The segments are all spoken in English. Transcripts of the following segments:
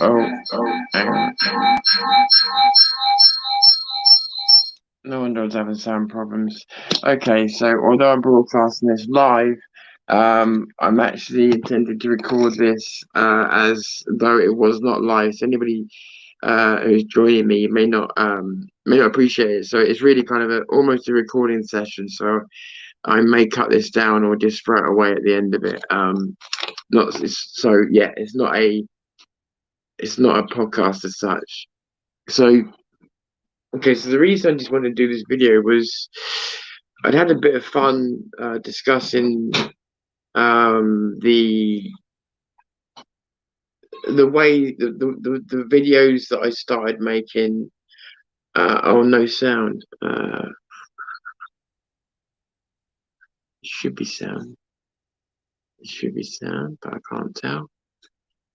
Hang on. No wonder I was having sound problems. Okay, so although I'm broadcasting this live, I'm actually intended to record this as though it was not live. So anybody who's joining me may not appreciate it. So it's really kind of almost a recording session. So I may cut this down or just throw it away at the end of it. So yeah, it's not a podcast as such. So okay, so the reason I just wanted to do this video was I'd had a bit of fun discussing the way the videos that I started making. Oh, no sound. Should be sound. It should be sound, but I can't tell.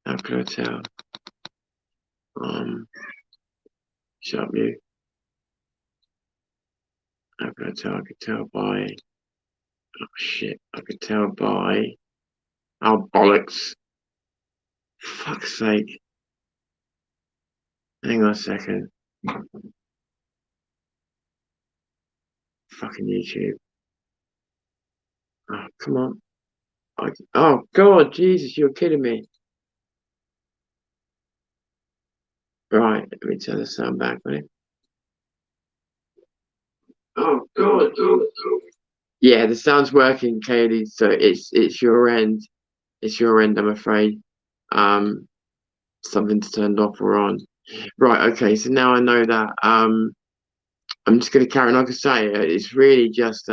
How can I tell? Shut up, you. How can I tell? I could tell by. Oh shit! I could tell by. Oh bollocks! Fuck's sake! Hang on a second. Fucking YouTube. Oh, come on. Oh, God, Jesus, you're kidding me. Right, let me turn the sound back, mate. Oh, God. Yeah, the sound's working, Kaylee, so it's your end. It's your end, I'm afraid. Um, Something's turned off or on. Right, okay, so now I know that. I'm just gonna carry on. Like I say, it's really just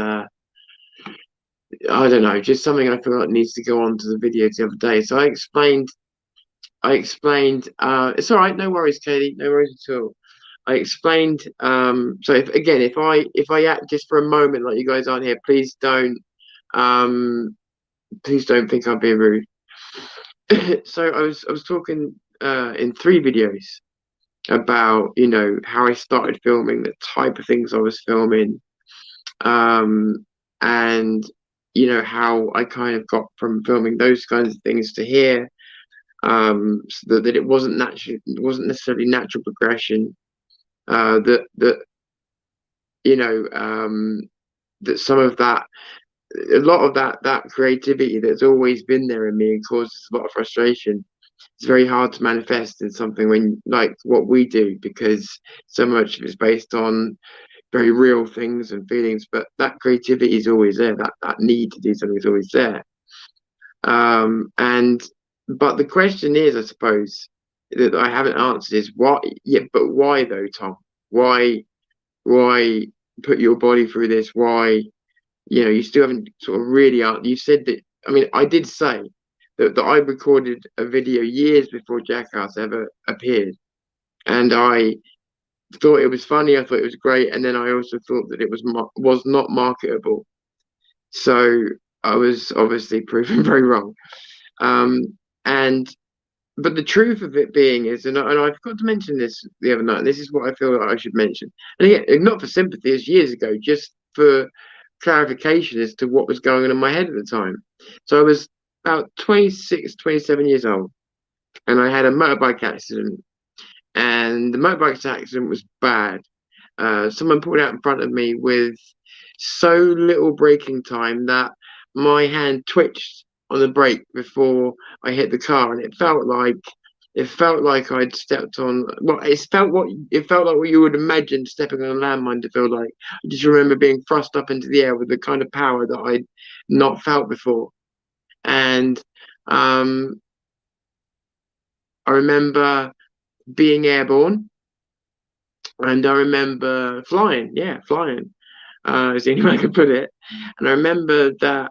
I don't know, just something I feel like needs to go on to the video the other day. So it's all right, no worries, Katie, no worries at all. I explained so if I act just for a moment like you guys aren't here, um please don't think I'm being rude. So I was talking in 3 videos about, you know, how I started filming, the type of things I was filming, um and you know how I kind of got from filming those kinds of things to here, so that it wasn't necessarily natural progression, that you know, that some of that, a lot of that creativity that's always been there in me and causes a lot of frustration. It's very hard to manifest in something when like what we do, because so much of it's based on very real things and feelings, but that creativity is always there. That need to do something is always there. And but the question is, I suppose, that I haven't answered is why. Yeah, but why though, Tom? Why? Why put your body through this? Why? You know, you still haven't sort of really. You said that. I mean, I did say that I recorded a video years before Jackass ever appeared, and I thought it was funny. I thought it was great, and then I also thought that it was not marketable. So I was obviously proven very wrong. Um, and but the truth of it being is, and I forgot to mention this the other night, and this is what I feel like I should mention. And again, not for sympathy, it's years ago, just for clarification as to what was going on in my head at the time. So I was about 26, 27 years old, and I had a motorbike accident, and the motorbike accident was bad. Someone pulled out in front of me with so little braking time that my hand twitched on the brake before I hit the car, and it felt like I'd stepped on. Well, it felt like what you would imagine stepping on a landmine to feel like. I just remember being thrust up into the air with the kind of power that I'd not felt before, and um, I remember being airborne, and I remember flying. Yeah, flying. Is the only way I could put it. And I remember that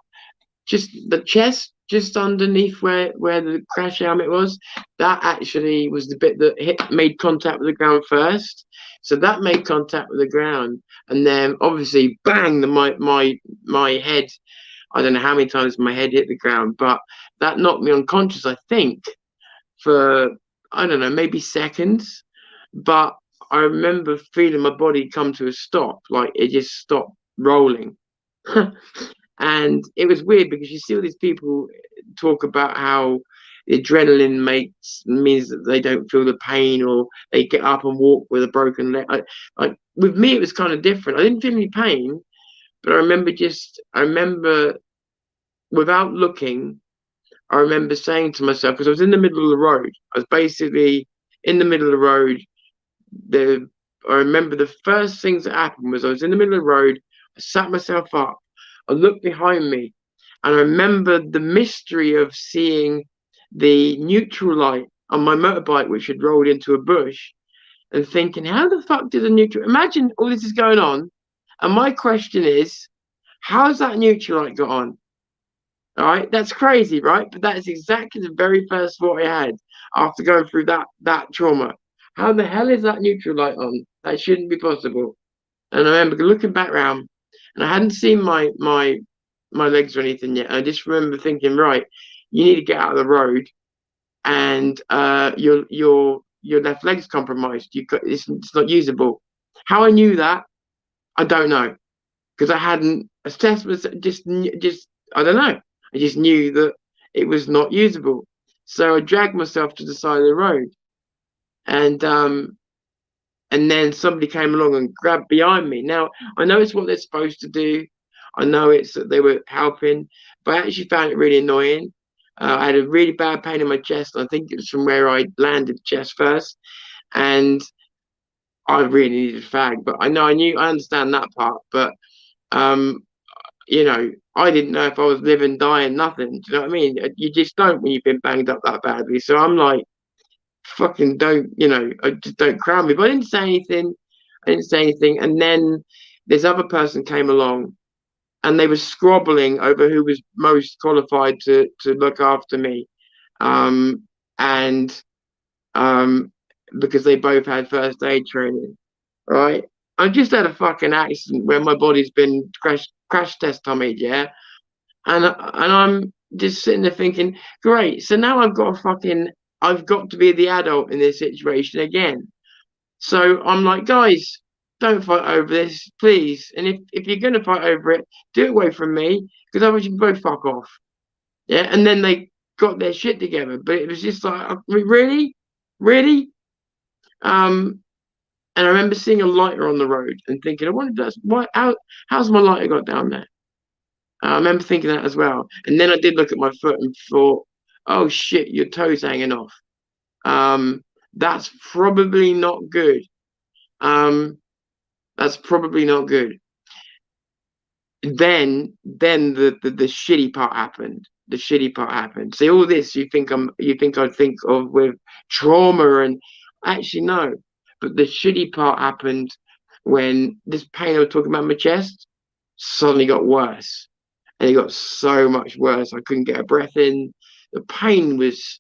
just the chest, just underneath where the crash helmet was, that actually was the bit that made contact with the ground first. So that made contact with the ground, and then obviously, bang! My head. I don't know how many times my head hit the ground, but that knocked me unconscious. I think for, I don't know, maybe seconds, but I remember feeling my body come to a stop, like it just stopped rolling. And it was weird because you see all these people talk about how the adrenaline means that they don't feel the pain, or they get up and walk with a broken leg. Like with me, it was kind of different. I didn't feel any pain, but I remember without looking, I remember saying to myself, because I was in the middle of the road, I was basically in the middle of the road. The I remember the first things that happened was I was in the middle of the road. I sat myself up. I looked behind me, and I remember the mystery of seeing the neutral light on my motorbike, which had rolled into a bush, and thinking, how the fuck did a neutral? Imagine all this is going on, and my question is, how's that neutral light got on? All right, that's crazy, right? But that is exactly the very first thought I had after going through that trauma. How the hell is that neutral light on? That shouldn't be possible. And I remember looking back around, and I hadn't seen my legs or anything yet. I just remember thinking, right, you need to get out of the road, and your left leg's compromised. It's not usable. How I knew that, I don't know, because I hadn't assessed. Was just I don't know. I just knew that it was not usable. So I dragged myself to the side of the road, and then somebody came along and grabbed behind me. Now I know it's what they're supposed to do. I know it's that they were helping, but I actually found it really annoying. I had a really bad pain in my chest. I think it was from where I landed chest first, and I really needed a fag. But I understand that part. But um, I didn't know if I was living, dying, nothing. Do you know what I mean? You just don't when you've been banged up that badly. So I'm like, fucking don't, I just don't crown me. But I didn't say anything. I didn't say anything. And then this other person came along, and they were squabbling over who was most qualified to look after me. And because they both had first aid training, right? I just had a fucking accident where my body's been crash test tummied, yeah. And I'm just sitting there thinking, great. So now I've got to be the adult in this situation again. So I'm like, guys, don't fight over this, please. And if you're gonna fight over it, do it away from me, because otherwise you can both fuck off. Yeah. And then they got their shit together, but it was just like, really, really. And I remember seeing a lighter on the road and thinking, I wonder how's my lighter got down there? I remember thinking that as well. And then I did look at my foot and thought, oh shit, your toe's hanging off. That's probably not good. That's probably not good. Then the shitty part happened. The shitty part happened. See, all this you think I'd think of with trauma, and actually no. But the shitty part happened when this pain I was talking about in my chest suddenly got worse. And it got so much worse. I couldn't get a breath in. The pain was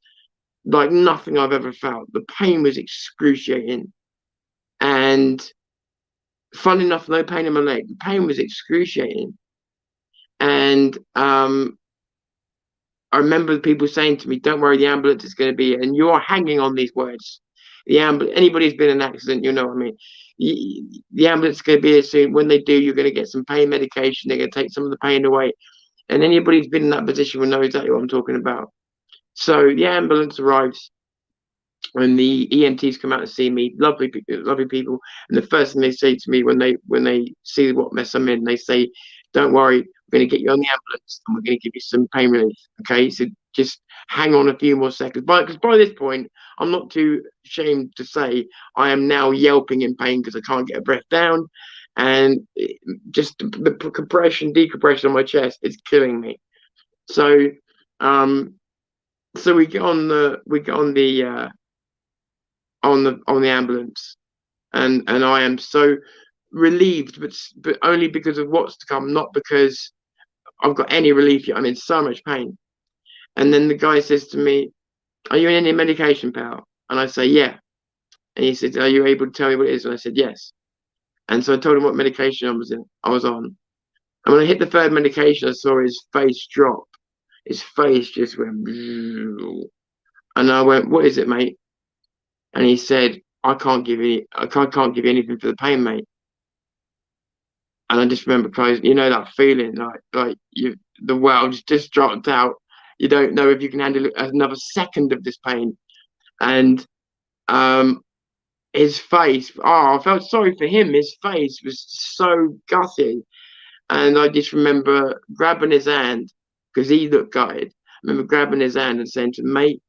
like nothing I've ever felt. The pain was excruciating. And fun enough, no pain in my leg. The pain was excruciating. And I remember people saying to me, don't worry, the ambulance is going to be here. And you are hanging on these words. Anybody who's been in an accident, you know what I mean. The ambulance is going to be here soon. When they do, you're going to get some pain medication. They're going to take some of the pain away. And anybody who's been in that position will know exactly what I'm talking about. So the ambulance arrives, and the EMTs come out to see me. Lovely people. And the first thing they say to me when they see what mess I'm in, they say, "Don't worry, we're going to get you on the ambulance, and we're going to give you some pain relief. Okay, so just hang on a few more seconds." Because by this point, I'm not too ashamed to say I am now yelping in pain because I can't get a breath down, and just the decompression on my chest is killing me. So, so we get on the ambulance, and I am so relieved, but only because of what's to come, not because I've got any relief yet. I'm in so much pain. And then the guy says to me, "Are you in any medication, pal?" And I say, "Yeah." And he said, "Are you able to tell me what it is?" And I said, "Yes." And so I told him what medication I was on. And when I hit the third medication, I saw his face drop. His face just went, and I went, "What is it, mate?" And he said, I can't give you anything for the pain, mate." And I just remember closing, that feeling like the world just dropped out. You don't know if you can handle another second of this pain. And um, his face, oh, I felt sorry for him. His face was so gutted. And I just remember grabbing his hand because he looked gutted. I remember grabbing his hand and saying to him, mate,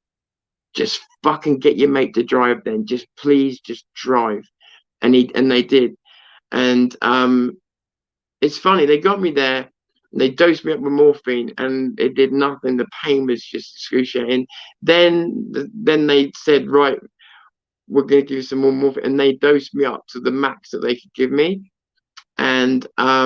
just fucking get your mate to drive then. Just please just drive. And they did. And it's funny, they got me there, they dosed me up with morphine, and it did nothing. The pain was just excruciating. Then they said, right, we're going to give you some more morphine, and they dosed me up to the max that they could give me. And I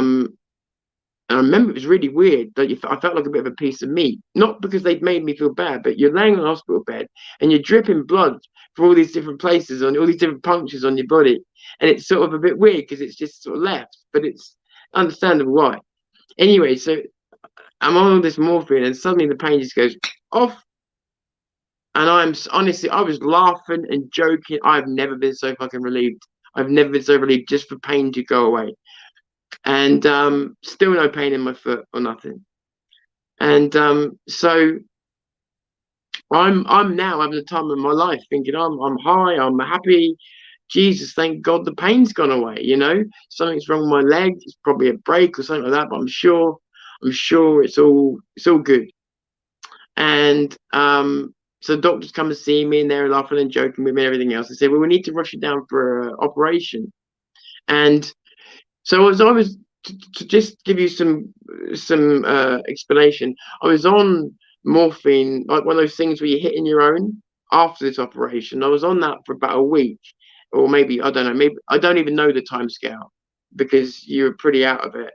remember it was really weird that I felt like a bit of a piece of meat, not because they'd made me feel bad, but you're laying on a hospital bed and you're dripping blood from all these different places on all these different punctures on your body, and it's sort of a bit weird because it's just sort of left, but it's understandable why. Anyway, so I'm on all this morphine, and suddenly the pain just goes off. And I'm honestly, I was laughing and joking. I've never been so fucking relieved. I've never been so relieved just for pain to go away. And still no pain in my foot or nothing. And so I'm now having the time of my life, thinking I'm high, I'm happy. Jesus, thank God the pain's gone away. You know, something's wrong with my leg. It's probably a break or something like that. But I'm sure it's all good. And so doctors come to see me, and they're laughing and joking with me and everything else. They say, well, we need to rush you down for an operation. And so as I was to just give you some explanation, I was on morphine, like one of those things where you're hitting your own after this operation. I was on that for about a week, or maybe I don't know, maybe I don't even know the time scale because you're pretty out of it.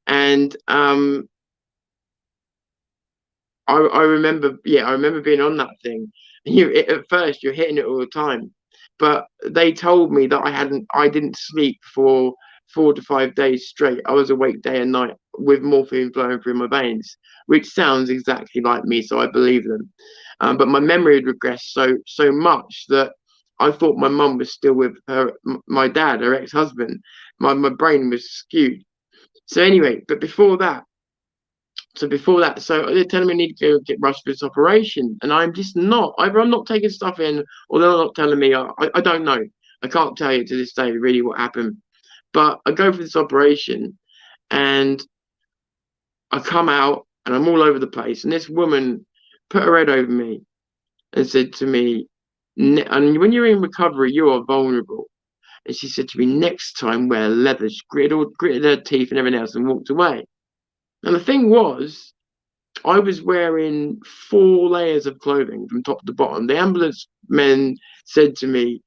And I remember, yeah, I remember being on that thing. At first you're hitting it all the time, but they told me that I didn't sleep for 4 to 5 days straight. I was awake day and night with morphine flowing through my veins, which sounds exactly like me, so I believe them. But my memory had regressed so much that I thought my mum was still with my dad, her ex-husband. My brain was skewed. So anyway, but before that, so they're telling me I need to go get rushed for this operation, and I'm just not. Either I'm not taking stuff in, or they're not telling me. I don't know. I can't tell you to this day really what happened. But I go for this operation, and I come out, and I'm all over the place. And this woman put her head over me and said to me, "And when you're in recovery, you are vulnerable." And she said to me, "Next time, wear leather." She gritted her teeth and everything else, and walked away. And the thing was, I was wearing 4 layers of clothing from top to bottom. The ambulance men said to me,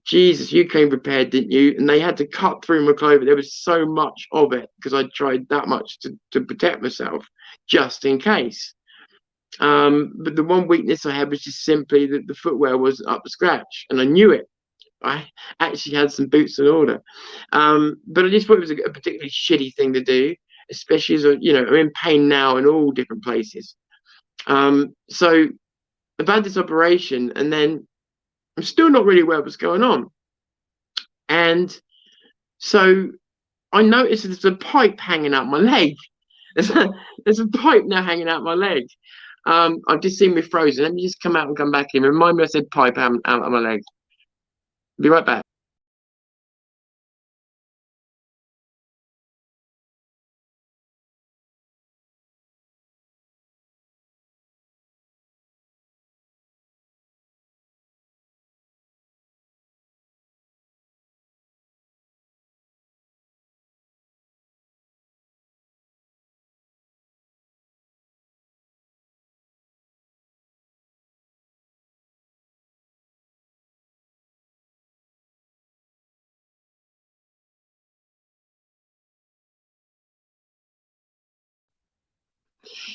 Jesus, you came prepared, didn't you? And they had to cut through my clothing. There was so much of it because I tried that much to protect myself just in case. But the one weakness I had was just simply that the footwear wasn't up to scratch, and I knew it. I actually had some boots in order. But I just thought it was a particularly shitty thing to do, especially as I'm in pain now in all different places. So I've had this operation, and then I'm still not really aware what's going on. And so I noticed there's a pipe hanging out my leg. There's a pipe now hanging out my leg. I've just seen me frozen. Let me just come out and come back in. Remind me I said pipe out of my leg. Be right back.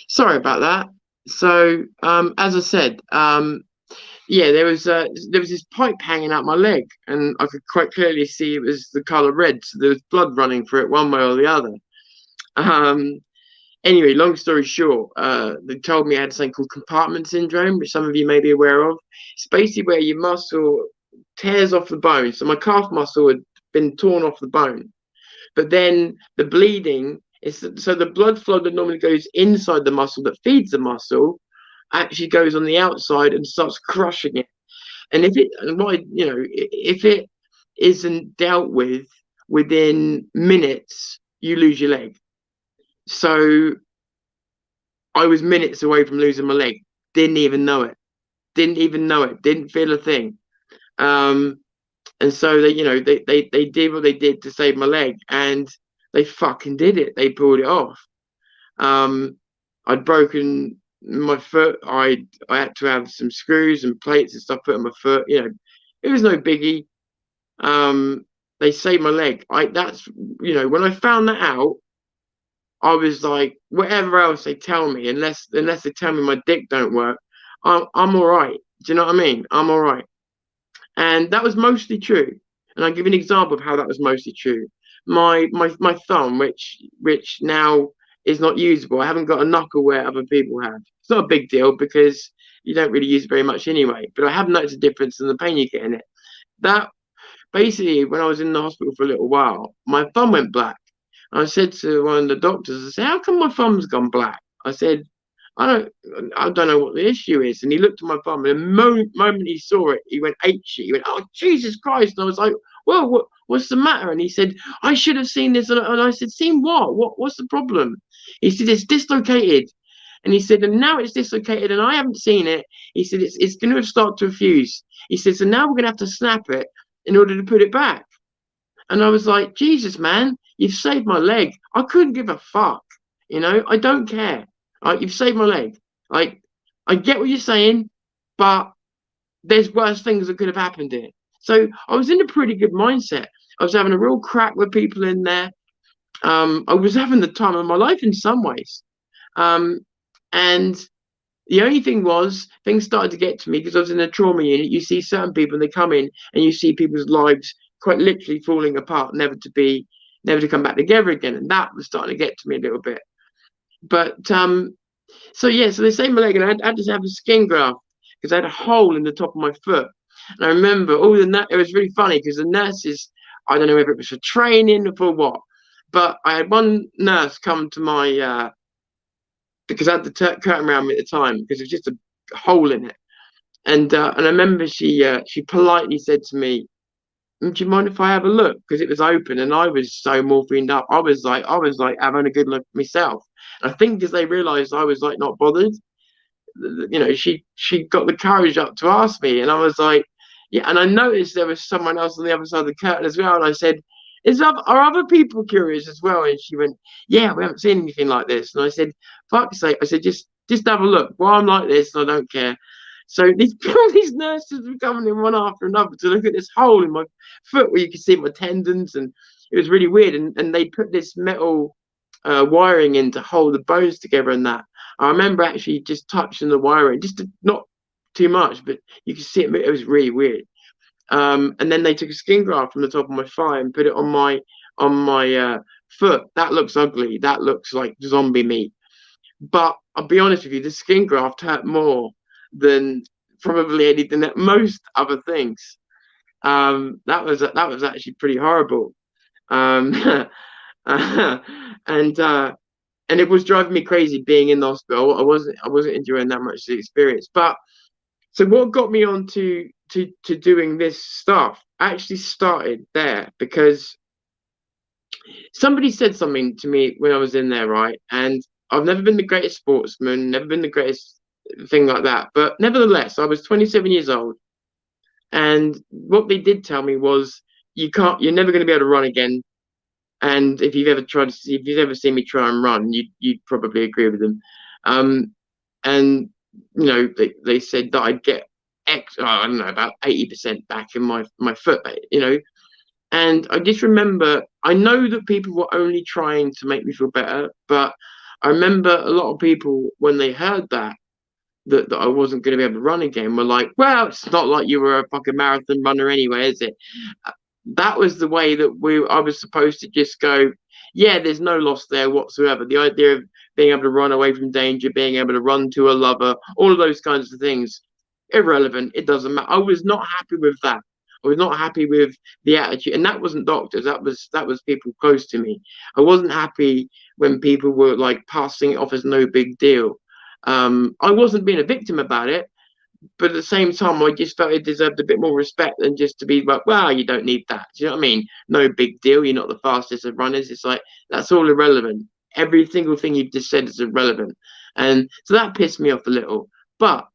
Sorry about that. So, as I said, yeah, there was this pipe hanging out my leg, and I could quite clearly see it was the color red. So there was blood running through it one way or the other. Um, Anyway, long story short, they told me I had something called compartment syndrome, which some of you may be aware of. It's basically where your muscle tears off the bone. So my calf muscle had been torn off the bone, but then the bleeding is so the blood flow that normally goes inside the muscle that feeds the muscle actually goes on the outside and starts crushing it. And if it, if it isn't dealt with within minutes, you lose your leg. So I was minutes away from losing my leg. Didn't even know it. Didn't even know it. Didn't feel a thing. Um, and so they did what they did to save my leg, and they fucking did it. They pulled it off. I'd broken my foot. I had to have some screws and plates and stuff put on my foot. It was no biggie. They saved my leg. That's when I found that out, I was like, whatever else they tell me, unless they tell me my dick don't work, I'm all right. Do you know what I mean? I'm all right. And that was mostly true. And I'll give you an example of how that was mostly true. My thumb, which now is not usable. I haven't got a knuckle where other people have. It's not a big deal because you don't really use it very much anyway. But I have noticed a difference in the pain you get in it. That basically, when I was in the hospital for a little while, my thumb went black. I said to one of the doctors, I said, "How come my thumb's gone black?" I said, I don't know what the issue is. And he looked at my thumb, and the moment he saw it, he went ape shit. He went, "Oh, Jesus Christ." And I was like, "Well, what's the matter?" And he said, "I should have seen this." And I said, "Seen what? What's the problem?" He said, "It's dislocated." And he said, "And now it's dislocated and I haven't seen it." He said, It's going to start to fuse." He said, "So now we're going to have to snap it in order to put it back." And I was like, "Jesus, man, you've saved my leg. I couldn't give a fuck. I don't care. Like, you've saved my leg. Like, I get what you're saying, but there's worse things that could have happened here." So I was in a pretty good mindset. I was having a real crack with people in there. I was having the time of my life in some ways. And the only thing was, things started to get to me because I was in a trauma unit. You see certain people, and they come in, and you see people's lives quite literally falling apart, never to come back together again. And that was starting to get to me a little bit. But so they saved my leg, and I had to have a skin graft because I had a hole in the top of my foot. And I remember it was really funny because the nurses, I don't know whether it was for training or for what, but I had one nurse come to my because I had the curtain around me at the time because it was just a hole in it. And I remember she politely said to me, "Do you mind if I have a look?" Because it was open, and I was so morphined up. I was like having a good look myself. And I think because they realised I was like not bothered, she got the courage up to ask me, and I was like, yeah. And I noticed there was someone else on the other side of the curtain as well, and I said, "Are other people curious as well?" And she went, "Yeah, we haven't seen anything like this." And I said, "Fuck's sake," I said, just have a look. Well, I'm like this, and I don't care." So these nurses were coming in one after another to look at this hole in my foot where you could see my tendons, and it was really weird. And they put this metal wiring in to hold the bones together, and that. I remember actually just touching the wiring, not too much, but you could see it. It was really weird. And then they took a skin graft from the top of my thigh and put it on my foot. That looks ugly. That looks like zombie meat. But I'll be honest with you, the skin graft hurt more than probably anything that most other things. That was actually pretty horrible. Um, and it was driving me crazy being in the hospital. I wasn't enjoying that much the experience. But so what got me on to doing this stuff actually started there because somebody said something to me when I was in there, right? And I've never been the greatest sportsman, never been the greatest thing like that. But nevertheless, I was 27 years old. And what they did tell me was, you're never going to be able to run again. And if you've ever seen me try and run, you'd probably agree with them. And they said that I'd get I don't know, about 80% back in my foot, And I just remember, I know that people were only trying to make me feel better, but I remember a lot of people, when they heard that I wasn't going to be able to run again, were like, "Well, it's not like you were a fucking marathon runner anyway, is it?" That was the way that I was supposed to just go, yeah, there's no loss there whatsoever. The idea of being able to run away from danger, being able to run to a lover, all of those kinds of things, irrelevant. It doesn't matter. I was not happy with that. I was not happy with the attitude, and that wasn't doctors. That was people close to me. I wasn't happy when people were like passing it off as no big deal. I wasn't being a victim about it, but at the same time, I just felt it deserved a bit more respect than just to be like, "Wow, you don't need that." Do you know what I mean? No big deal. You're not the fastest of runners. It's like that's all irrelevant. Every single thing you've just said is irrelevant, and so that pissed me off a little. But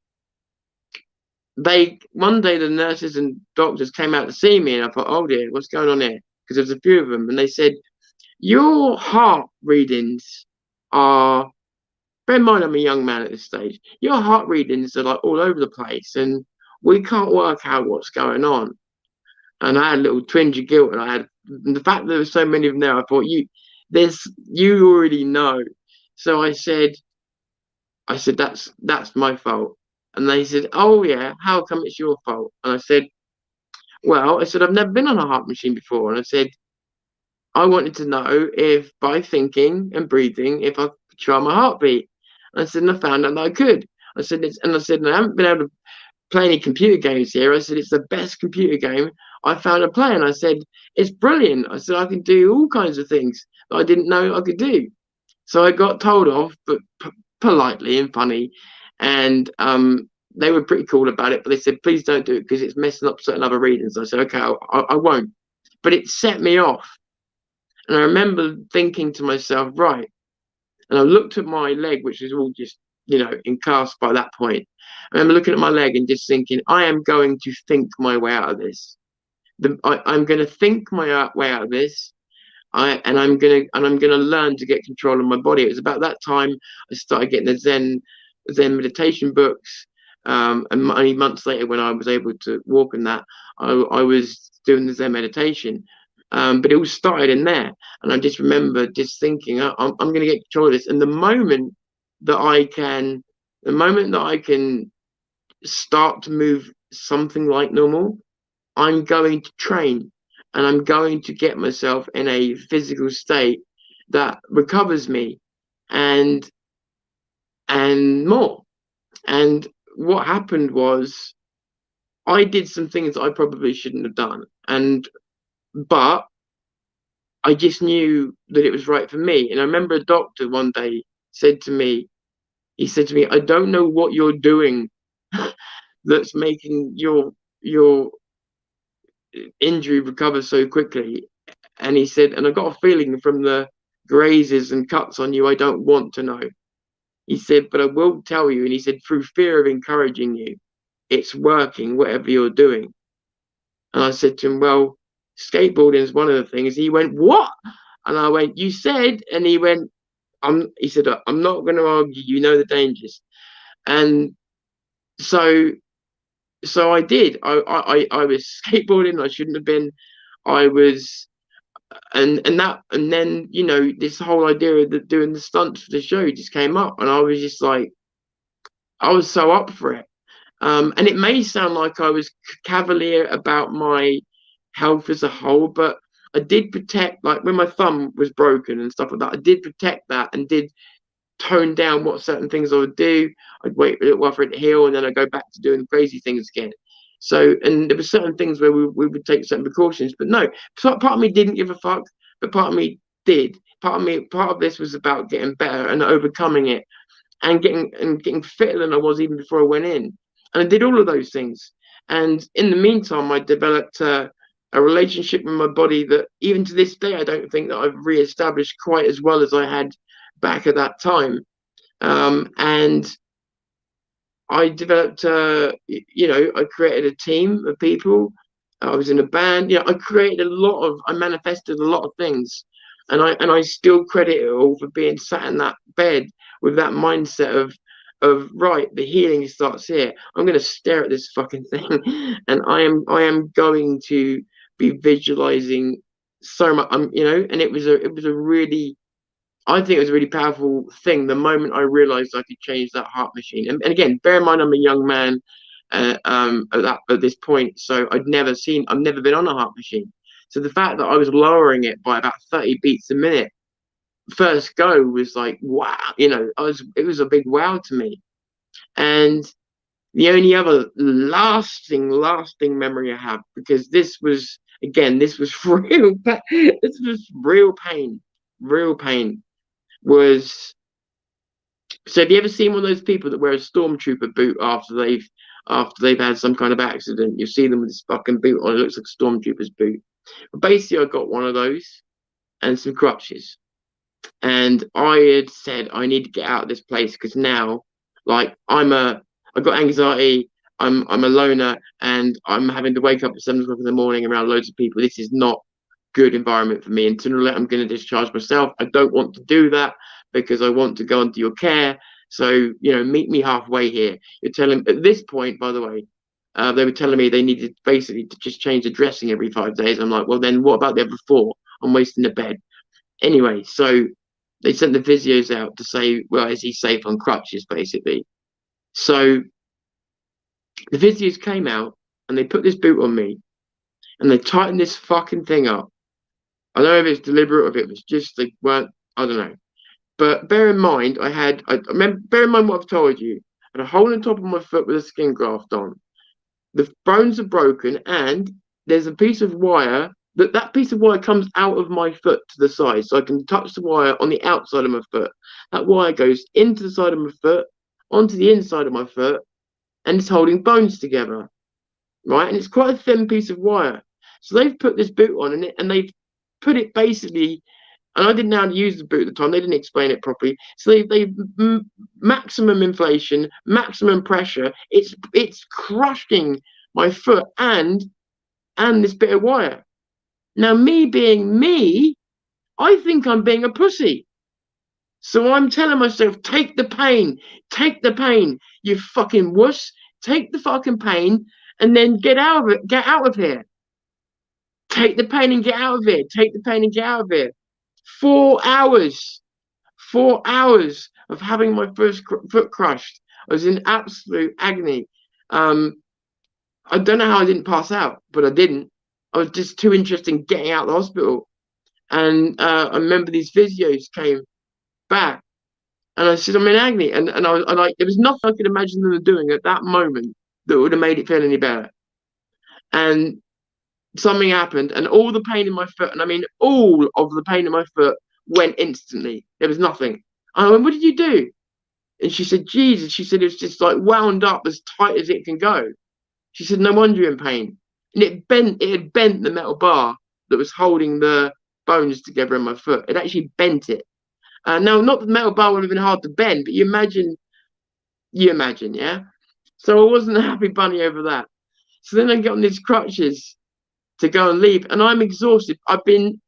they one day the nurses and doctors came out to see me, and I thought, "Oh dear, what's going on here?" Because there's a few of them, and they said, "Your heart readings are." Bear in mind, I'm a young man at this stage. Your heart readings are like all over the place, and we can't work out what's going on. And I had a little twinge of guilt, and the fact that there were so many of them there. I thought you already know. So I said that's my fault, and they said, oh yeah, how come it's your fault? And I said, well, I said I've never been on a heart machine before, and I said I wanted to know if by thinking and breathing, if I could try my heartbeat. And I said, and I found out that I could. I said, I haven't been able to play any computer games here. I said, it's the best computer game I found to play. And I said, it's brilliant. I said, I can do all kinds of things that I didn't know I could do. So I got told off, but politely and funny. And they were pretty cool about it, but they said, please don't do it because it's messing up certain other readings. I said, okay, I won't. But it set me off. And I remember thinking to myself, right. And I looked at my leg, which was all just, in cast by that point. I remember looking at my leg and just thinking, I am going to think my way out of this. I'm going to think my way out of this. I'm gonna learn to get control of my body. It was about that time I started getting the Zen meditation books. And only months later, when I was able to walk in that, I was doing the Zen meditation. But it all started in there, and I just remember just thinking, I'm going to get control of this. And that I can, the moment that I can start to move something like normal, I'm going to train, and I'm going to get myself in a physical state that recovers me, and more. And what happened was I did some things that I probably shouldn't have done, but I just knew that it was right for me. And I remember a doctor one day said to me, I don't know what you're doing that's making your injury recover so quickly. And he said, and I got a feeling from the grazes and cuts on you, I don't want to know. He said, but I will tell you. And he said, through fear of encouraging you, it's working, whatever you're doing. And I said to him, well, skateboarding is one of the things. He went, what? And I went, you said, and he went, he said, I'm not going to argue, you know the dangers. And so I did. I was skateboarding, I shouldn't have been. I was and then this whole idea of doing the stunts for the show just came up, and I was just like, I was so up for it. And it may sound like I was cavalier about my health as a whole, but I did protect, like when my thumb was broken and stuff like that, I did protect that and did tone down what certain things I would do. I'd wait a little while for it to heal, and then I'd go back to doing crazy things again. So, and there were certain things where we would take certain precautions, but no, part of me didn't give a fuck, but part of me did. Part of this was about getting better and overcoming it, and getting fitter than I was even before I went in. And I did all of those things. And in the meantime, I developed a relationship with my body that even to this day, I don't think that I've reestablished quite as well as I had back at that time. And I developed, I created a team of people. I was in a band. I manifested a lot of things, and I still credit it all for being sat in that bed with that mindset of right, the healing starts here. I'm going to stare at this fucking thing, and I am going to be visualizing so much. And it was a really, I think it was a really powerful thing the moment I realized I could change that heart machine. And again, bear in mind, I'm a young man at this point, so I've never been on a heart machine. So the fact that I was lowering it by about 30 beats a minute first go was like, wow, it was a big wow to me. And the only other lasting memory I have, because this was real, this was real pain, was So have you ever seen one of those people that wear a stormtrooper boot after they've had some kind of accident? You see them with this fucking boot on. It looks like a stormtrooper's boot. But basically, I got one of those and some crutches. And I had said I need to get out of this place because now, like, I got anxiety. I'm a loner, and I'm having to wake up at 7 o'clock in the morning around loads of people. This is not good environment for me. And sooner or later, I'm going to discharge myself. I don't want to do that because I want to go into your care. So, you know, meet me halfway here. You're telling at this point, by the way, they were telling me they needed basically to just change the dressing every 5 days. I'm like, well, then what about the other 4? I'm wasting the bed. Anyway, so they sent the physios out to say, well, is he safe on crutches, basically? So the physios came out and they put this boot on me and they tightened this fucking thing up. I don't know if it's deliberate or if it was just they weren't, I don't know. But bear in mind, I remember, bear in mind what I've told you. I had a hole in the top of my foot with a skin graft on. The bones are broken and there's a piece of wire that piece of wire comes out of my foot to the side, so I can touch the wire on the outside of my foot. That wire goes into the side of my foot, onto the inside of my foot, and it's holding bones together, right? And it's quite a thin piece of wire. So they've put this boot on, and they've put it basically. And I didn't know how to use the boot at the time. They didn't explain it properly. So they maximum inflation, maximum pressure. It's crushing my foot and this bit of wire. Now, me being me, I think I'm being a pussy. So I'm telling myself, take the pain, you fucking wuss, take the fucking pain, and then get out of it, get out of here. Take the pain and get out of here. Take the pain and get out of here. 4 hours, 4 hours of having my first foot crushed. I was in absolute agony. I don't know how I didn't pass out, but I didn't. I was just too interested in getting out of the hospital. And I remember these physios came back, and I said, I'm in agony. And I like, there was nothing I could imagine them doing at that moment that would have made it feel any better. And something happened, and all the pain in my foot, and I mean all of the pain in my foot, went instantly. There was nothing. I went, what did you do? And she said, Jesus. She said, it was just like wound up as tight as it can go. She said, no wonder you're in pain. And it had bent the metal bar that was holding the bones together in my foot. It actually bent it. Now, not the metal bar would have been hard to bend, but you imagine, yeah? So I wasn't a happy bunny over that. So then I get on these crutches to go and leave, and I'm exhausted. I've been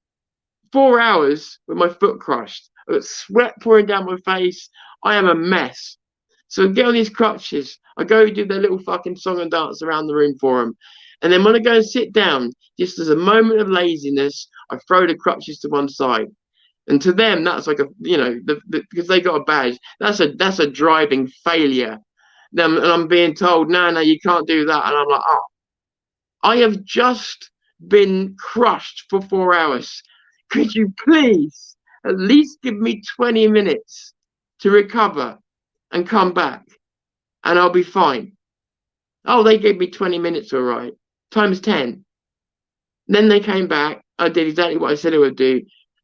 4 hours with my foot crushed. I've got sweat pouring down my face. I am a mess. So I get on these crutches. I go do their little fucking song and dance around the room for them. And then when I go and sit down, just as a moment of laziness, I throw the crutches to one side. And to them, that's like because they got a badge, that's a driving failure. And I'm being told, no, you can't do that. And I'm like, oh, I have just been crushed for 4 hours. Could you please at least give me 20 minutes to recover and come back, and I'll be fine? Oh, they gave me 20 minutes, all right, times 10. Then they came back. I did exactly what I said I would do,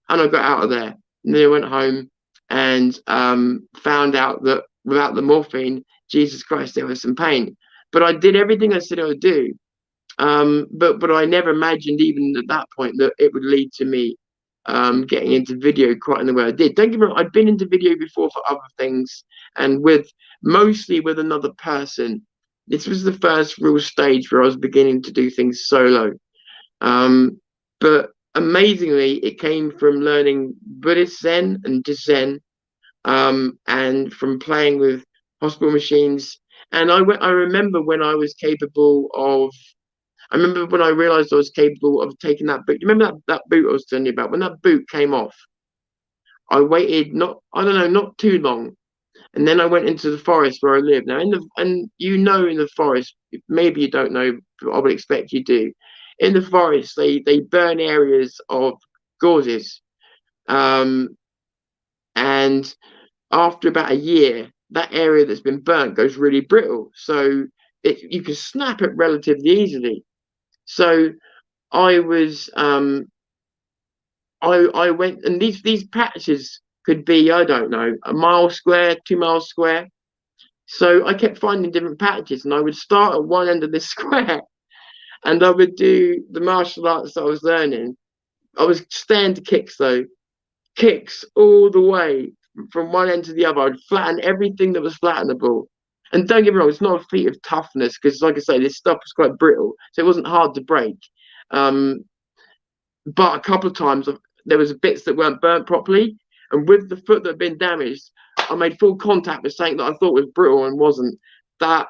and I got out of there. And then I went home and found out that without the morphine, Jesus Christ, there was some pain. But I did everything I said I would do. But I never imagined, even at that point, that it would lead to me getting into video quite in the way I did. Don't get me wrong, I'd been into video before for other things, and mostly with another person. This was the first real stage where I was beginning to do things solo. But amazingly, it came from learning Buddhist Zen and Zen, and from playing with hospital machines. And I remember when I was capable of. I remember when I realized I was capable of taking that boot. You remember that boot I was telling you about? When that boot came off, I waited not too long. And then I went into the forest where I live. Now, in the forest, maybe you don't know, but I would expect you do. In the forest, they burn areas of gauzes. And after about a year, that area that's been burnt goes really brittle. So you can snap it relatively easily. So I was I went, and these patches could be, I don't know, a mile square, 2 miles square. So I kept finding different patches, and I would start at one end of this square, and I would do the martial arts that I was learning. I was stand kicks though, kicks all the way from one end to the other. I'd flatten everything that was flattenable. And don't get me wrong, it's not a feat of toughness because, like I say, this stuff was quite brittle, so it wasn't hard to break. Um, but a couple of times there was bits that weren't burnt properly, and with the foot that had been damaged, I made full contact with something that I thought was brittle and wasn't. That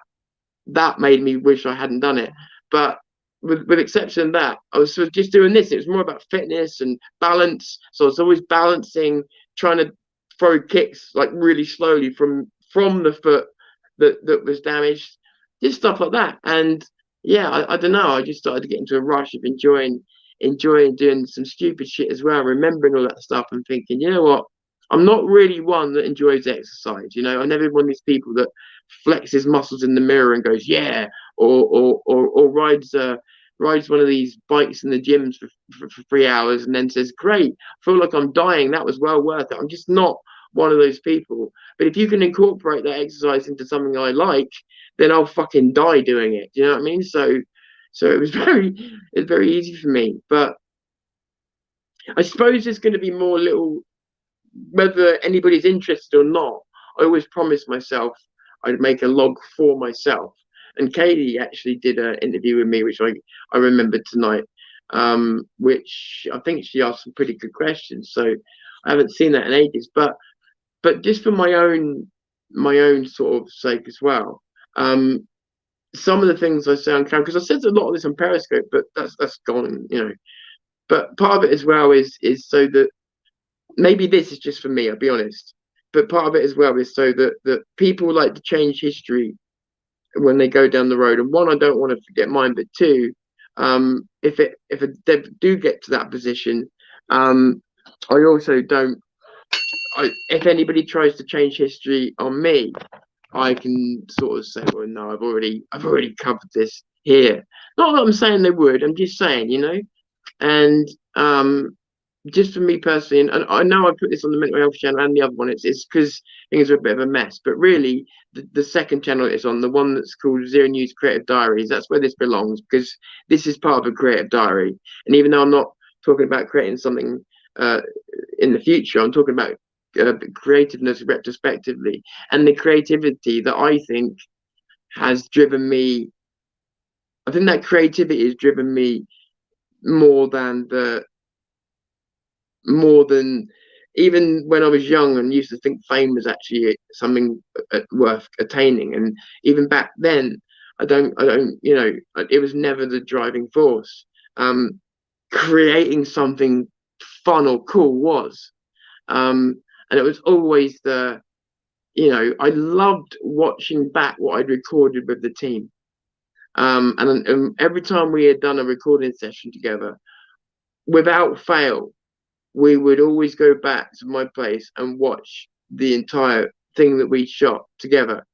that made me wish I hadn't done it. But with exception of that, I was sort of just doing this. It was more about fitness and balance. So I was always balancing, trying to throw kicks like really slowly from the foot that was damaged, just stuff like that. And yeah, I don't know. I just started to get into a rush of enjoying doing some stupid shit as well, remembering all that stuff and thinking, you know what? I'm not really one that enjoys exercise. You know, I never one of these people that flexes muscles in the mirror and goes, yeah, or rides one of these bikes in the gyms for 3 hours and then says, great, I feel like I'm dying. That was well worth it. I'm just not one of those people. But if you can incorporate that exercise into something I like, then I'll fucking die doing it. Do you know what I mean? So it was very easy for me. But I suppose there's going to be more little, whether anybody's interested or not. I always promised myself I'd make a log for myself. And Katie actually did an interview with me, which I remembered tonight, which I think she asked some pretty good questions. So I haven't seen that in ages. But just for my own sort of sake as well. Some of the things I say on camera, because I said a lot of this on Periscope, but that's gone, you know. But part of it as well is so that maybe this is just for me, I'll be honest. But part of it as well is so that people like to change history when they go down the road. And one, I don't want to forget mine, but two, if they do get to that position, I also don't. If anybody tries to change history on me, I can sort of say, well, no, I've already covered this here. Not that I'm saying they would. I'm just saying, you know, and just for me personally, and I know I put this on the mental health channel and the other one, it's because things are a bit of a mess. But really, the second channel is on, the one that's called Zero News Creative Diaries. That's where this belongs, because this is part of a creative diary. And even though I'm not talking about creating something in the future, I'm talking about creativeness retrospectively, and the creativity that I think has driven me. I think that creativity has driven me more than even when I was young and used to think fame was actually something worth attaining. And even back then, I don't, you know, it was never the driving force. Creating something fun or cool was. And it was always you know, I loved watching back what I'd recorded with the team. And every time we had done a recording session together, without fail, we would always go back to my place and watch the entire thing that we shot together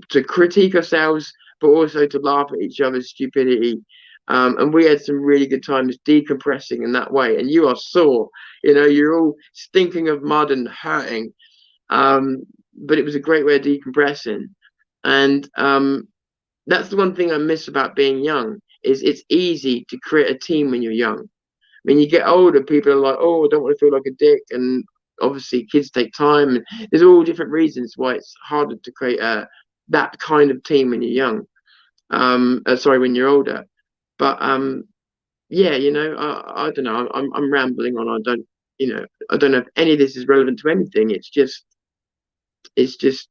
to critique ourselves, but also to laugh at each other's stupidity. And we had some really good times decompressing in that way. And you are sore, you know, you're all stinking of mud and hurting. But it was a great way of decompressing. And that's the one thing I miss about being young, is it's easy to create a team when you're young. When you get older, people are like, oh, I don't want to feel like a dick. And obviously kids take time. And there's all different reasons why it's harder to create that kind of team when you're young. Sorry, when you're older. But yeah, you know, I don't know. I'm rambling on. I don't know if any of this is relevant to anything. It's just.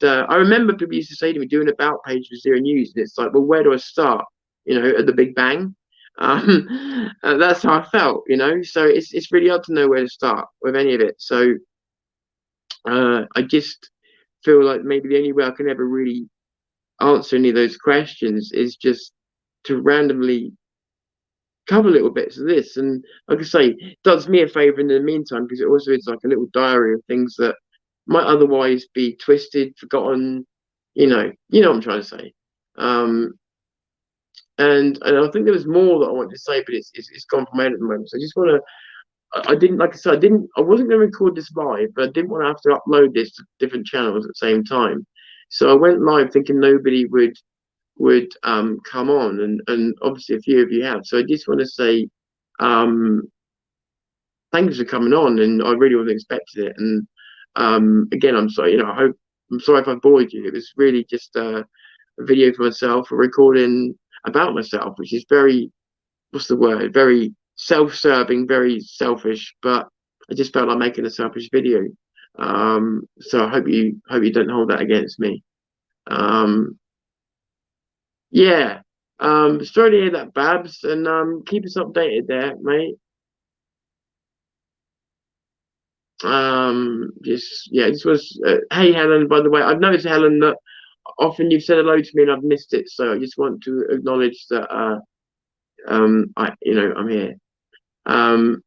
I remember people used to say to me, "Do an about page for Zero News," and it's like, well, where do I start? You know, at the Big Bang. That's how I felt. You know, so it's really hard to know where to start with any of it. So I just feel like maybe the only way I can ever really answer any of those questions is just to randomly cover little bits of this. And like I say, it does me a favor in the meantime, because it also is like a little diary of things that might otherwise be twisted, forgotten, you know what I'm trying to say. And I think there was more that I wanted to say, but it's gone from my head at the moment. So I just want to I didn't, like I said, I wasn't going to record this live, but I didn't want to have to upload this to different channels at the same time. So I went live thinking nobody would come on, and obviously a few of you have. So I just want to say um thanks for coming on, and I really wasn't expecting it. And again, I'm sorry, I'm sorry if I bored you. It was really just a video for myself, a recording about myself, which is very, what's the word? Very self-serving, very selfish, but I just felt like making a selfish video. So I hope you don't hold that against me. Um, yeah. Sorry to hear that, Babs, and keep us updated there, mate. Just yeah, this was hey Helen, by the way, I've noticed, Helen, that often you've said hello to me and I've missed it, so I just want to acknowledge that I'm here. Um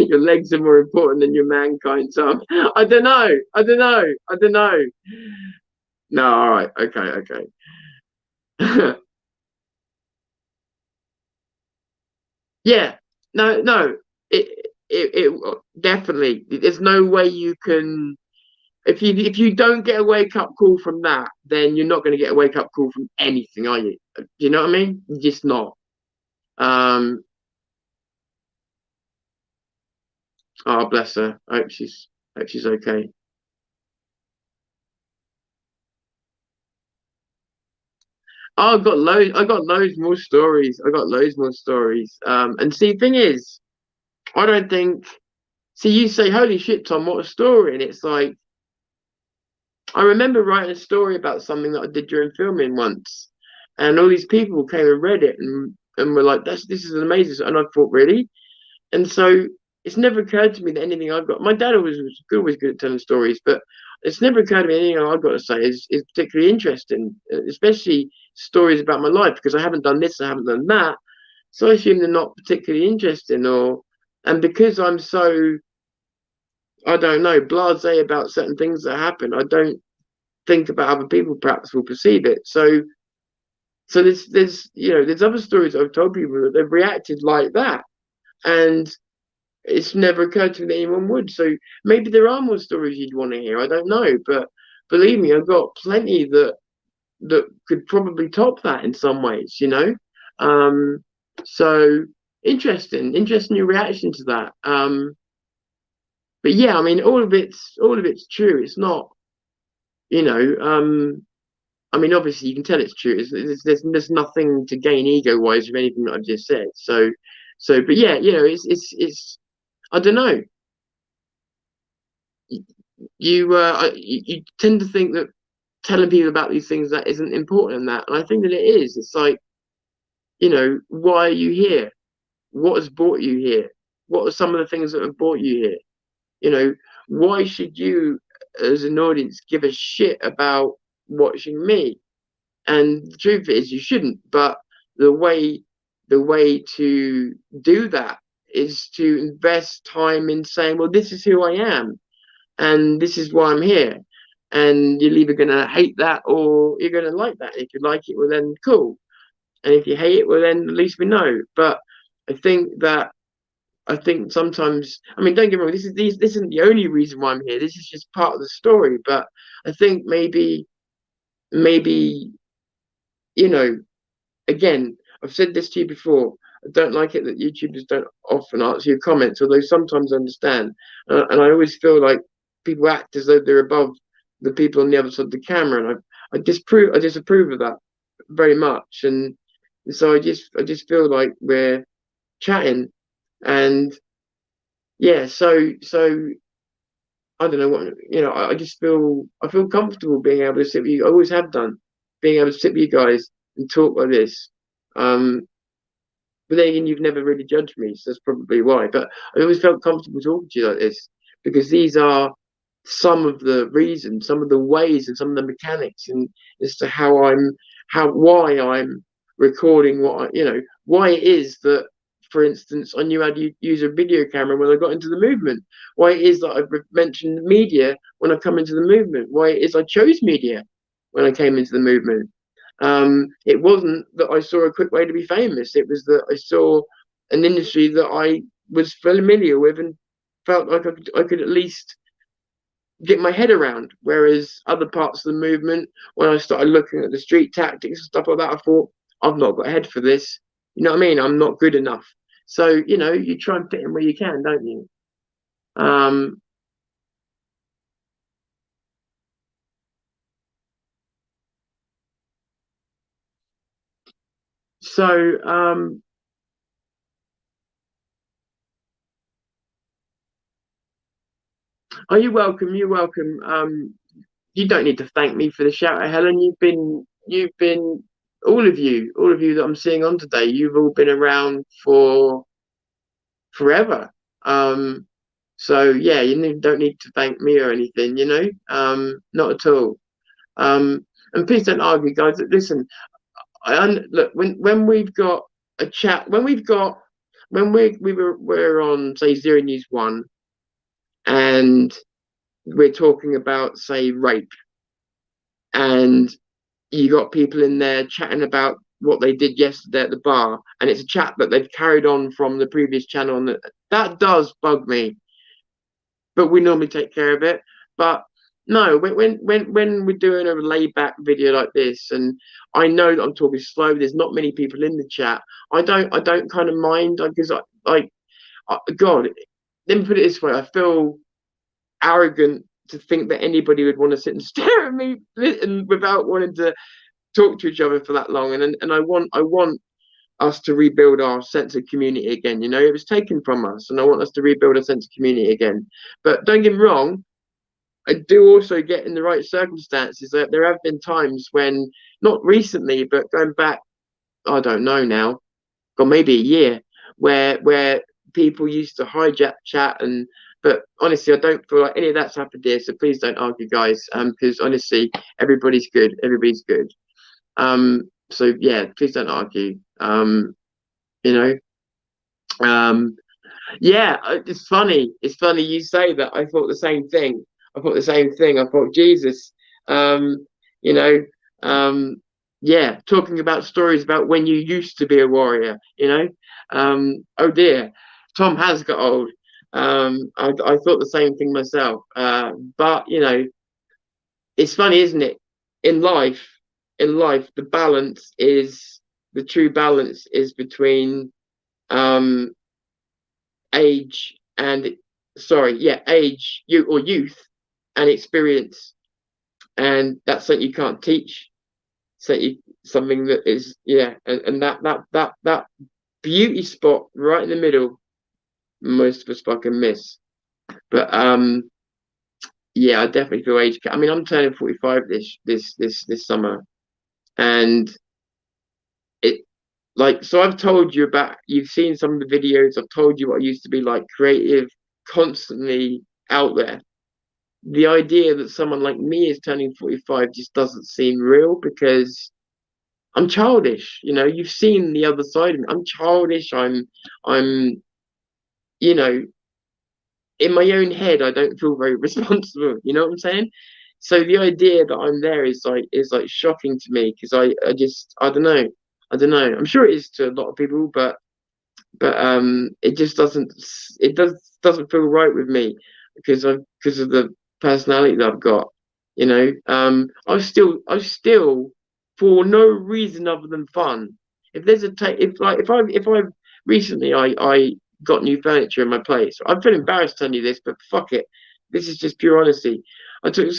your legs are more important than your mankind, Tom. I don't know. I don't know. I don't know. No, all right. Okay, okay. Yeah. No, no. It definitely. There's no way you can. If you don't get a wake up call from that, then you're not going to get a wake up call from anything, are you? Do you know what I mean? You're just not. Um. Oh, bless her. I hope she's okay. Oh, I've got loads. I got loads more stories. I got loads more stories. And see, thing is, I don't think. See, you say, "Holy shit, Tom, what a story!" And it's like, I remember writing a story about something that I did during filming once, and all these people came and read it and were like, this is amazing." And I thought, really? And so it's never occurred to me that anything I've got. My dad always good at telling stories, but it's never occurred to me anything I've got to say is particularly interesting, especially stories about my life, because I haven't done this, I haven't done that. So I assume they're not particularly interesting, and because I'm so, I don't know, blasé about certain things that happen, I don't think about how other people perhaps will perceive it. So there's other stories I've told people that they've reacted like that, and it's never occurred to me that anyone would. So maybe there are more stories you'd want to hear. I don't know, but believe me, I've got plenty that could probably top that in some ways. Um, so interesting your reaction to that. But yeah, I mean, all of it's true. It's not, you know, I mean, obviously you can tell it's true. There's nothing to gain ego wise from anything that I've just said. But yeah, it's I don't know. You tend to think that telling people about these things that isn't important in that, and I think that it is. It's like, why are you here? What has brought you here? What are some of the things that have brought you here? You know, why should you, as an audience, give a shit about watching me? And the truth is, you shouldn't. But the way to do that is to invest time in saying, well, this is who I am, and this is why I'm here. And you're either gonna hate that or you're gonna like that. If you like it, well then cool. And if you hate it, well then at least we know. But I think that I think sometimes, I mean, don't get me wrong, this isn't the only reason why I'm here. This is just part of the story. But I think maybe, you know, again, I've said this to you before. I don't like it that YouTubers don't often answer your comments, although sometimes I understand. And I always feel like people act as though they're above the people on the other side of the camera, and I disapprove of that very much. And so I just feel like we're chatting, and yeah, so I don't know what, I feel comfortable being able to sit with you. I always have done, being able to sit with you guys and talk like this. Um, but then again, you've never really judged me, so that's probably why. But I always felt comfortable talking to you like this because these are some of the reasons, some of the ways, and some of the mechanics, and as to why I'm recording why it is that, for instance, I knew how to use a video camera when I got into the movement. Why it is that I've mentioned media when I come into the movement. Why it is I chose media when I came into the movement. It wasn't that I saw a quick way to be famous. It was that I saw an industry that I was familiar with and felt like I could at least get my head around. Whereas other parts of the movement, when I started looking at the street tactics and stuff like that, I thought, I've not got a head for this. You know what I mean? I'm not good enough. So, you know, you try and fit in where you can, don't you? Um, so, oh, you're welcome. You're welcome. You don't need to thank me for the shout out, Helen. You've been, all of you that I'm seeing on today, you've all been around for forever. Um, so yeah, don't need to thank me or anything, you know, not at all. And please don't argue, guys. Listen, look when we've got a chat, when we're on say Zero News One, and we're talking about say rape, and you got people in there chatting about what they did yesterday at the bar, and it's a chat that they've carried on from the previous channel, and that does bug me. But we normally take care of it. But no, when we're doing a laid back video like this, and I know that I'm talking slow, there's not many people in the chat. I don't kind of mind because God, let me put it this way: I feel arrogant to think that anybody would want to sit and stare at me and without wanting to talk to each other for that long. And I want us to rebuild our sense of community again. You know, it was taken from us, and I want us to rebuild a sense of community again. But don't get me wrong, I do also get in the right circumstances that there have been times when, not recently, but going back, I don't know now, or maybe a year, where people used to hijack chat and. But honestly, I don't feel like any of that's happened here. So please don't argue, guys. Because honestly, everybody's good. Everybody's good. So yeah, please don't argue. You know, um, yeah, it's funny. It's funny you say that. I thought the same thing. I thought the same thing. I thought Jesus. Um, you know, um, yeah, talking about stories about when you used to be a warrior. You know, oh dear, Tom has got old. I thought the same thing myself. But you know, it's funny, isn't it? In life, the balance is the true balance is between um age and sorry, yeah, age, youth and experience, and that's something you can't teach. So something that is yeah, and that beauty spot right in the middle, most of us fucking miss. But yeah, I definitely feel age. I mean, I'm turning 45 this summer, and it like so I've told you about you've seen some of the videos. I've told you what I used to be like, creative, constantly out there. The idea that someone like me is turning 45 just doesn't seem real because I'm childish. You know, you've seen the other side of me. I'm childish. I'm you know, in my own head I don't feel very responsible. You know what I'm saying? So the idea that I'm there is like shocking to me because I just I don't know. I don't know. I'm sure it is to a lot of people, but it just doesn't feel right with me because of the personality that I've got. You know, I still for no reason other than fun. If there's a if I recently I got new furniture in my place. I feel embarrassed telling you this, but fuck it. This is just pure honesty. I took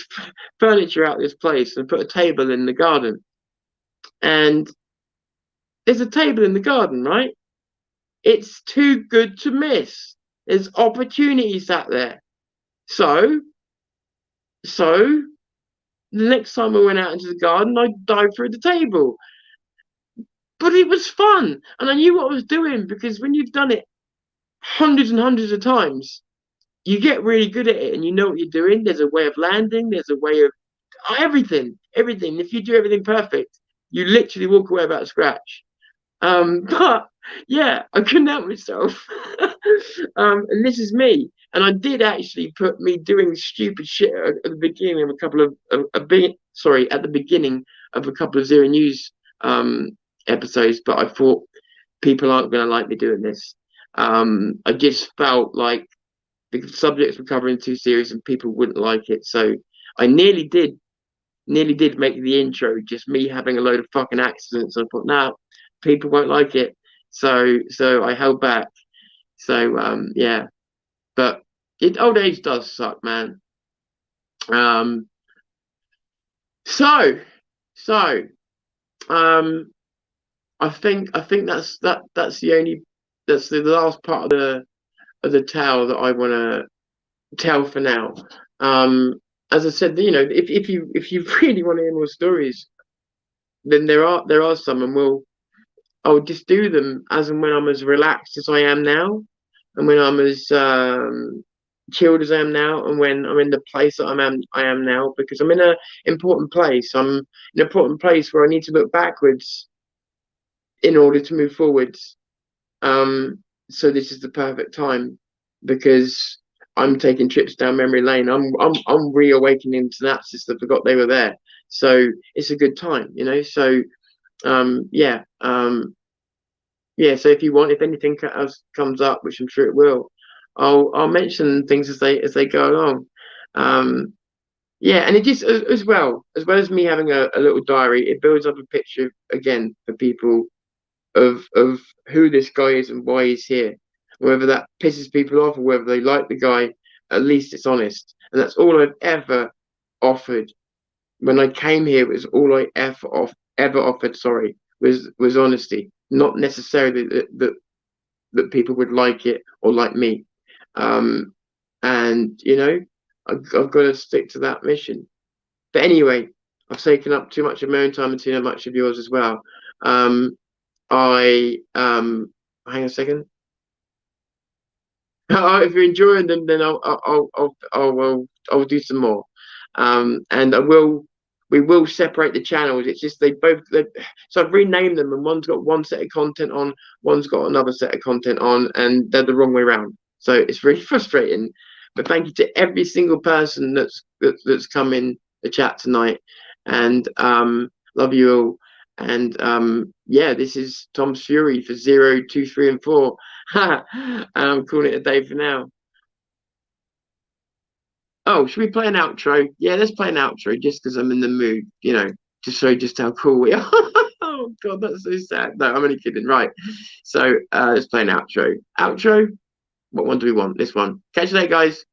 furniture out of this place and put a table in the garden. And there's a table in the garden, right? It's too good to miss. There's opportunities out there. So, so the next time I went out into the garden, I dived through the table. But it was fun, and I knew what I was doing because when you've done it hundreds and hundreds of times, you get really good at it, and you know what you're doing. There's a way of landing. There's a way of everything, everything. If you do everything perfect, you literally walk away about scratch. But yeah, I couldn't help myself. And this is me. And I did actually put me doing stupid shit at the beginning of a couple of sorry, at the beginning of a couple of Zero News episodes, but I thought people aren't going to like me doing this. I just felt like the subjects were covering too serious and people wouldn't like it. So I nearly did make the intro just me having a load of fucking accidents. I thought, no, people won't like it. So I held back. So yeah, but old age does suck, man. Um, so so I think that's the only that's the last part of the tale that I want to tell for now. Um, as I said, if you really want to hear more stories, then there are some, and I'll just do them as and when I'm as relaxed as I am now, and when I'm as chilled as I am now, and when I'm in the place that I am now, because I'm in a important place. I'm in an important place where I need to look backwards in order to move forwards. So this is the perfect time because I'm taking trips down memory lane. I'm reawakening synapses that forgot they were there. So it's a good time, you know. So yeah, yeah. So if anything else comes up, which I'm sure it will, I'll mention things as they go along. Um, yeah, and it just as well as me having a little diary, it builds up a picture again for people of who this guy is and why he's here. Whether that pisses people off or whether they like the guy, at least it's honest. And that's all I've ever offered. When I came here, it was all I ever offered, sorry, was honesty. Not necessarily that people would like it or like me. Um, and I've got to stick to that mission. But anyway, I've taken up too much of my own time and too much of yours as well. I hang on a second. If you're enjoying them, then I'll do some more. And we will separate the channels. It's just so I've renamed them, and one's got one set of content on, one's got another set of content on, and they're the wrong way around. So it's really frustrating. But thank you to every single person that's come in the chat tonight, and love you all. And yeah, this is Tom's Fury for 0, 2, 3, and 4. I'm calling it a day for now. Oh, should we play an outro? Yeah, let's play an outro just because I'm in the mood, to show just how cool we are. Oh god, that's so sad. No, I'm only kidding. Right. So let's play an outro. Outro? What one do we want? This one. Catch you later, guys.